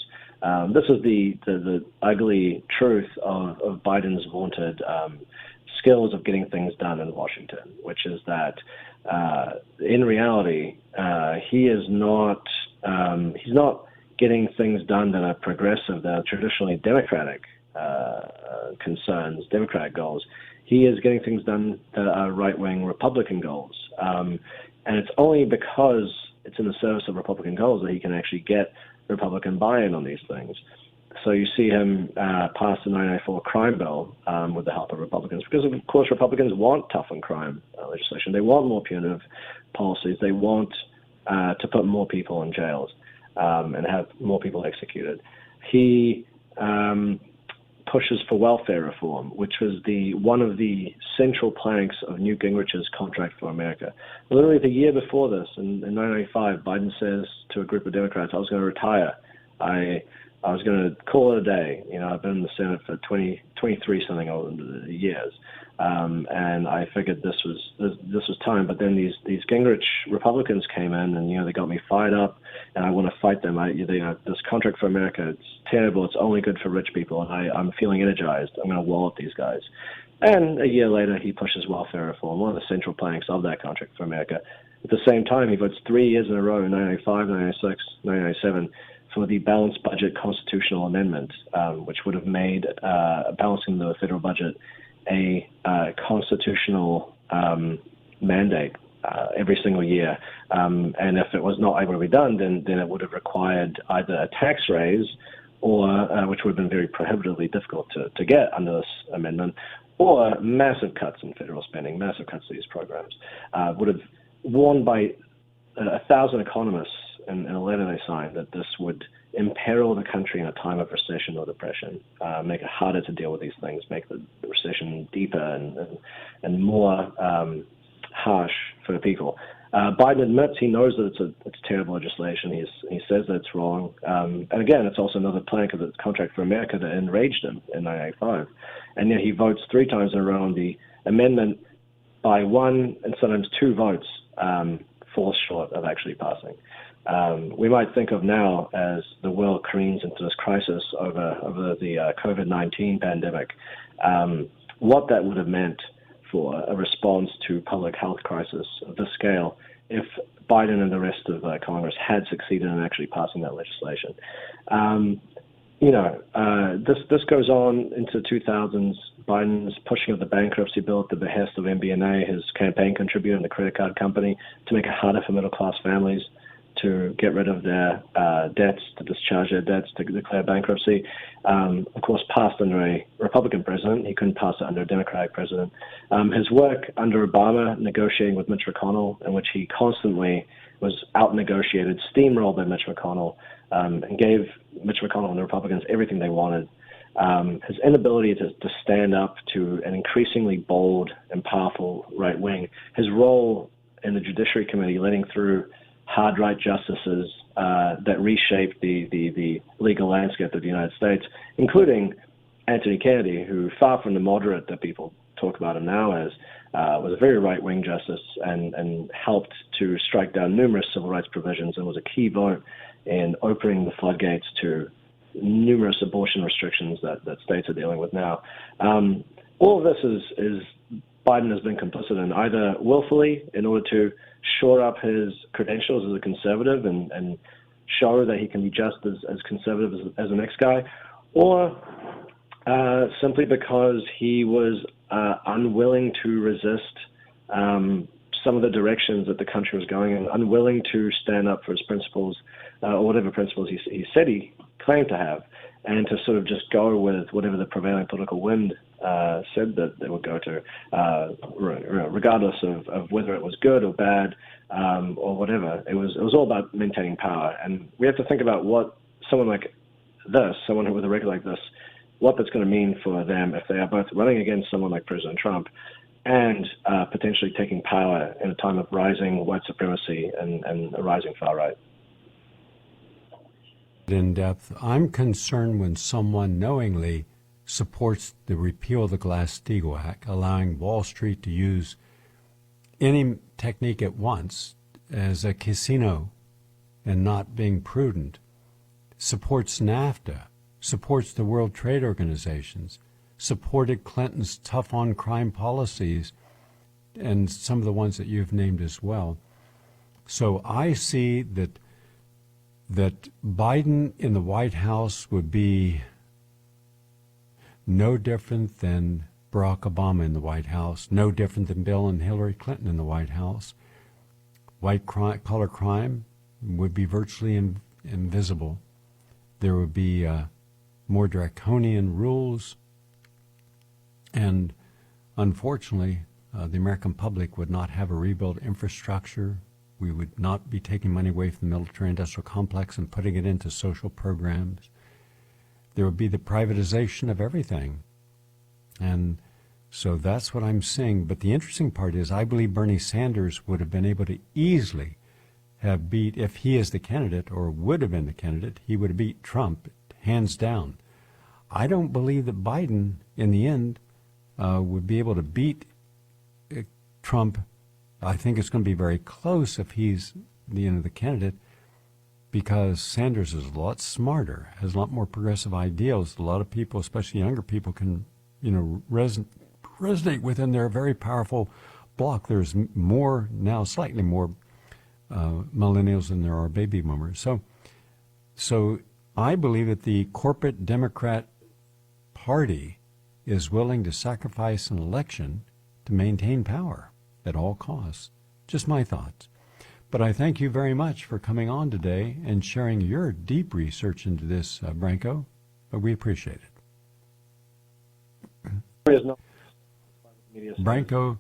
This is the ugly truth of Biden's vaunted skills of getting things done in Washington, which is that in reality, he's not getting things done that are progressive, that are traditionally Democratic concerns, Democratic goals. He is getting things done that are right-wing Republican goals. And it's only because it's in the service of Republican goals that he can actually get Republican buy-in on these things. So you see him pass the 1994 crime bill with the help of Republicans, because of course Republicans want tough on crime legislation. They want more punitive policies. They want to put more people in jails and have more people executed. He pushes for welfare reform, which was one of the central planks of Newt Gingrich's Contract for America. Literally the year before this, in 1995, Biden says to a group of Democrats, I was going to retire. I was going to call it a day. You know, I've been in the Senate for 23 something years, and I figured this was time. But then these Gingrich Republicans came in, and they got me fired up, and I want to fight them. This Contract for America, it's terrible. It's only good for rich people, and I'm feeling energized. I'm going to wall up these guys. And a year later, he pushes welfare reform, one of the central planks of that Contract for America. At the same time, he votes 3 years in a row, 1995, 1996, 1997. For the balanced budget constitutional amendment, which would have made balancing the federal budget a constitutional mandate every single year. And if it was not able to be done, then it would have required either a tax raise, or which would have been very prohibitively difficult to get under this amendment, or massive cuts in federal spending, massive cuts to these programs. Would have warned by 1,000 economists in a letter they signed that this would imperil the country in a time of recession or depression, make it harder to deal with these things, make the recession deeper and more harsh for the people. Biden admits he knows that it's terrible legislation. He says that it's wrong. And again, it's also another plank of the Contract for America that enraged him in 1985. And yet he votes 3 times in a row on the amendment. By 1 and sometimes 2 votes, falls short of actually passing. We might think of now as the world careens into this crisis over the COVID-19 pandemic, what that would have meant for a response to public health crisis of this scale if Biden and the rest of Congress had succeeded in actually passing that legislation. This goes on into the 2000s. Biden's pushing of the bankruptcy bill at the behest of MBNA, his campaign contributor and the credit card company, to make it harder for middle-class families to get rid of their debts, to discharge their debts, to declare bankruptcy. Of course, passed under a Republican president. He couldn't pass it under a Democratic president. His work under Obama, negotiating with Mitch McConnell, in which he constantly was out-negotiated, steamrolled by Mitch McConnell, and gave Mitch McConnell and the Republicans everything they wanted. His inability to stand up to an increasingly bold and powerful right wing, his role in the Judiciary Committee, letting through hard right justices that reshaped the legal landscape of the United States, including Anthony Kennedy, who, far from the moderate that people talk about him now as, was a very right-wing justice and helped to strike down numerous civil rights provisions and was a key vote in opening the floodgates to numerous abortion restrictions that states are dealing with now. All of this is Biden has been complicit in, either willfully in order to shore up his credentials as a conservative and show that he can be just as conservative as the next guy, or simply because he was unwilling to resist some of the directions that the country was going in, unwilling to stand up for his principles, or whatever principles he said he claimed to have, and to sort of just go with whatever the prevailing political wind said that they would go to, regardless of whether it was good or bad or whatever. It was all about maintaining power. And we have to think about what someone like this, someone with a record like this, what that's going to mean for them if they are both running against someone like President Trump and potentially taking power in a time of rising white supremacy and a rising far right. In depth, I'm concerned when someone knowingly supports the repeal of the Glass-Steagall Act, allowing Wall Street to use any technique at once as a casino and not being prudent, supports NAFTA, supports the World Trade Organizations, supported Clinton's tough-on-crime policies, and some of the ones that you've named as well. So I see that Biden in the White House would be no different than Barack Obama in the White House, no different than Bill and Hillary Clinton in the White House. White collar crime would be virtually invisible. There would be more draconian rules, and unfortunately, the American public would not have a rebuilt infrastructure. We would not be taking money away from the military-industrial complex and putting it into social programs. There would be the privatization of everything. And so that's what I'm saying. But the interesting part is I believe Bernie Sanders would have been able to easily have beat, if he is the candidate, or would have been the candidate, he would have beat Trump, hands down. I don't believe that Biden, in the end, would be able to beat Trump. I think it's going to be very close if he's the candidate, because Sanders is a lot smarter, has a lot more progressive ideals. A lot of people, especially younger people, can resonate within their very powerful bloc. There's more now, slightly more millennials than there are baby boomers. So I believe that the corporate Democrat Party is willing to sacrifice an election to maintain power at all costs. Just my thoughts. But I thank you very much for coming on today and sharing your deep research into this, Branko. But we appreciate it. Branko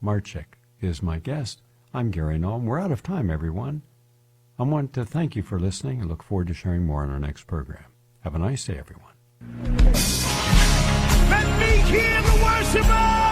Marchik is my guest. I'm Gary Null. We're out of time, everyone. I want to thank you for listening and look forward to sharing more on our next program. Have a nice day, everyone. Let me hear the worshiper!